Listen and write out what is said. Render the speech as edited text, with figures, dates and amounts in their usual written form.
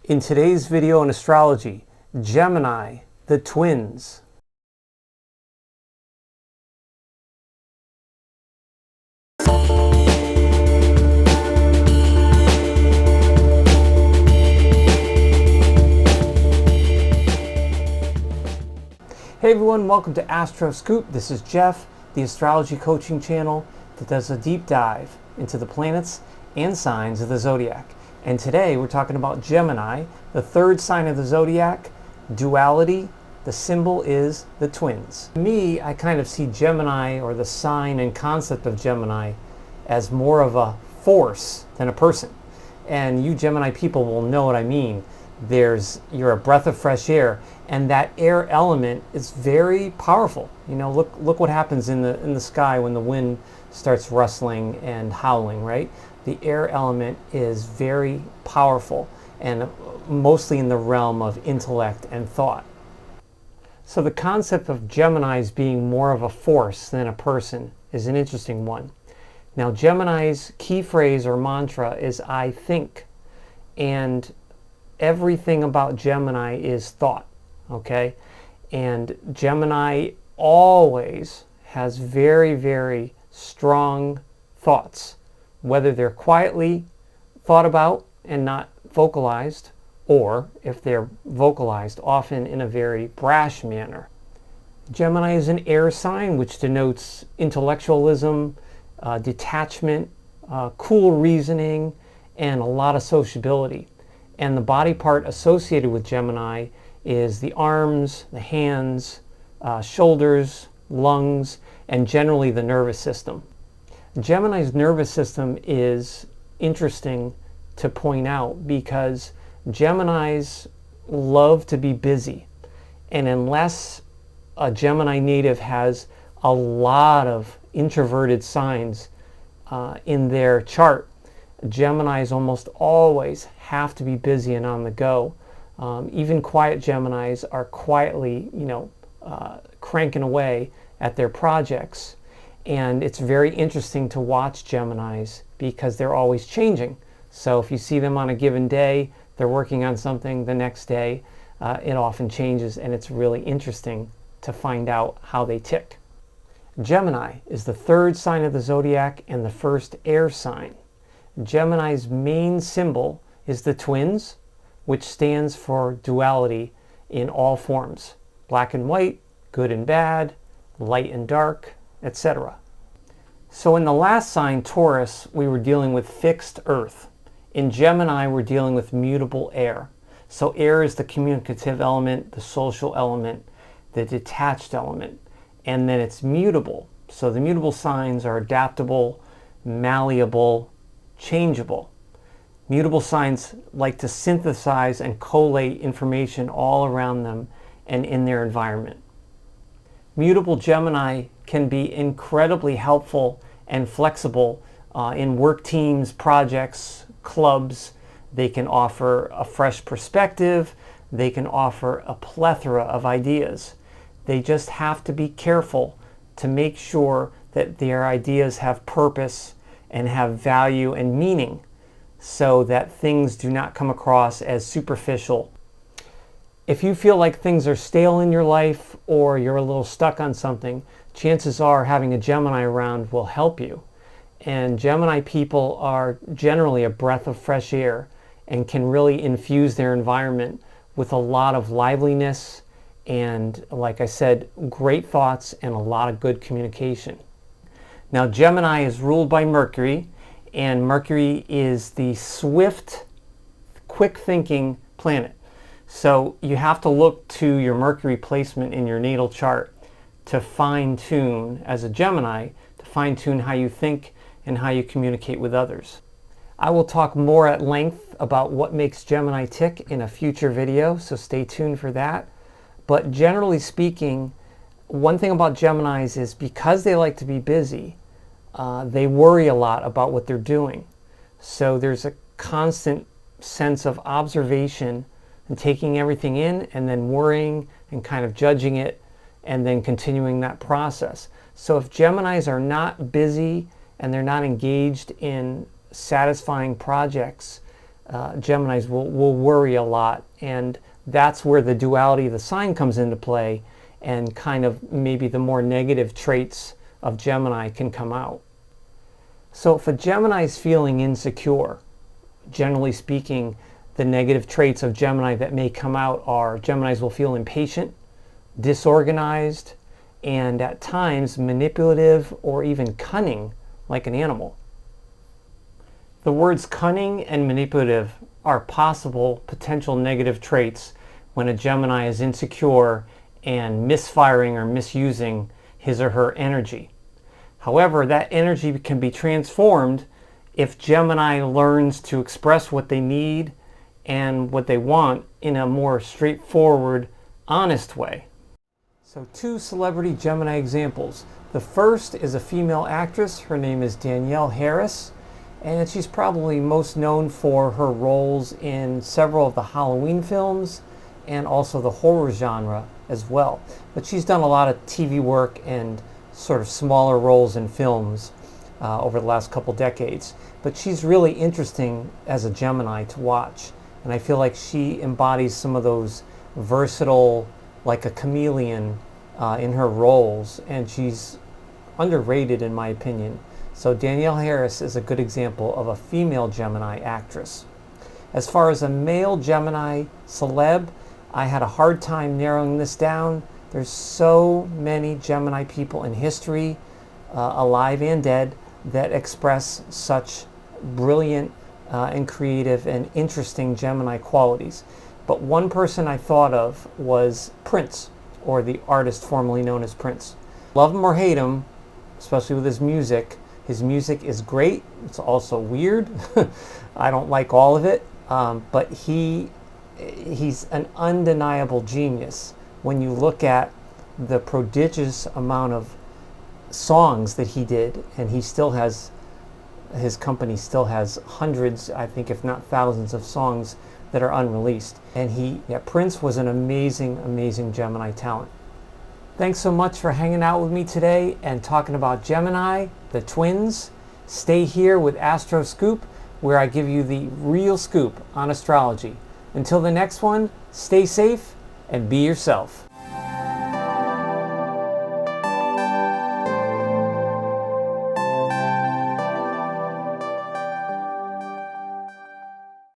In today's video on astrology, Gemini, the twins. Hey everyone, welcome to Astro Scoop. This is Jeff, the astrology coaching channel that does a deep dive into the planets and signs of the zodiac. And today we're talking about Gemini, the third sign of the zodiac, duality. The symbol is the twins. To me, I kind of see Gemini, or the sign and concept of Gemini, as more of a force than a person. And you Gemini people will know what I mean. You're a breath of fresh air, and that air element is very powerful. You know, look what happens in the sky when the wind starts rustling and howling, right? The air element is very powerful, and mostly in the realm of intellect and thought. So the concept of Gemini's being more of a force than a person is an interesting one. Now, Gemini's key phrase or mantra is "I think," and everything about Gemini is thought, okay? And Gemini always has very, very strong thoughts, whether they're quietly thought about and not vocalized, or if they're vocalized, often in a very brash manner. Gemini is an air sign, which denotes intellectualism, detachment, cool reasoning, and a lot of sociability. And the body part associated with Gemini is the arms, the hands, shoulders, lungs, and generally the nervous system. Gemini's nervous system is interesting to point out because Geminis love to be busy. And unless a Gemini native has a lot of introverted signs in their chart, Geminis almost always have to be busy and on the go. Even quiet Geminis are quietly, cranking away at their projects. And it's very interesting to watch Geminis because they're always changing. So if you see them on a given day, they're working on something. The next day, it often changes, and it's really interesting to find out how they tick. Gemini is the third sign of the zodiac and the first air sign. Gemini's main symbol is the twins, which stands for duality in all forms: black and white, good and bad, light and dark, etc. So in the last sign, Taurus, we were dealing with fixed earth. In Gemini, we're dealing with mutable air. So air is the communicative element, the social element, the detached element, and then it's mutable. So the mutable signs are adaptable, malleable, changeable. Mutable signs like to synthesize and collate information all around them and in their environment. Mutable Gemini can be incredibly helpful and flexible in work teams, projects, clubs. They can offer a fresh perspective. They can offer a plethora of ideas. They just have to be careful to make sure that their ideas have purpose and have value and meaning, so that things do not come across as superficial. If you feel like things are stale in your life or you're a little stuck on something, chances are having a Gemini around will help you. And Gemini people are generally a breath of fresh air and can really infuse their environment with a lot of liveliness and, like I said, great thoughts and a lot of good communication. Now, Gemini is ruled by Mercury, and Mercury is the swift, quick-thinking planet. So you have to look to your Mercury placement in your natal chart to fine-tune, as a Gemini, to fine-tune how you think and how you communicate with others. I will talk more at length about what makes Gemini tick in a future video, so stay tuned for that. But generally speaking, one thing about Geminis is because they like to be busy, they worry a lot about what they're doing. So there's a constant sense of observation and taking everything in and then worrying and kind of judging it and then continuing that process. So if Geminis are not busy and they're not engaged in satisfying projects, Geminis will worry a lot, and that's where the duality of the sign comes into play, and kind of maybe the more negative traits of Gemini can come out. So if a Gemini is feeling insecure, generally speaking, the negative traits of Gemini that may come out are Geminis will feel impatient, disorganized, and at times manipulative or even cunning, like an animal. The words cunning and manipulative are possible potential negative traits when a Gemini is insecure and misfiring or misusing his or her energy. However, that energy can be transformed if Gemini learns to express what they need and what they want in a more straightforward, honest way. So 2 celebrity Gemini examples. The first is a female actress. Her name is Danielle Harris, and she's probably most known for her roles in several of the Halloween films and also the horror genre as well. But she's done a lot of TV work and sort of smaller roles in films over the last couple decades. But she's really interesting as a Gemini to watch. And I feel like she embodies some of those versatile, like a chameleon in her roles. And she's underrated in my opinion. So Danielle Harris is a good example of a female Gemini actress. As far as a male Gemini celeb, I had a hard time narrowing this down. There's so many Gemini people in history, alive and dead, that express such brilliant and creative and interesting Gemini qualities. But one person I thought of was Prince, or the artist formerly known as Prince. Love him or hate him, especially with his music. His music is great. It's also weird. I don't like all of it, but he's an undeniable genius. When you look at the prodigious amount of songs that he did, and he still has, his company still has hundreds, I think if not thousands of songs that are unreleased. And Prince was an amazing, amazing Gemini talent. Thanks so much for hanging out with me today and talking about Gemini, the twins. Stay here with Astro Scoop, where I give you the real scoop on astrology. Until the next one, stay safe and be yourself.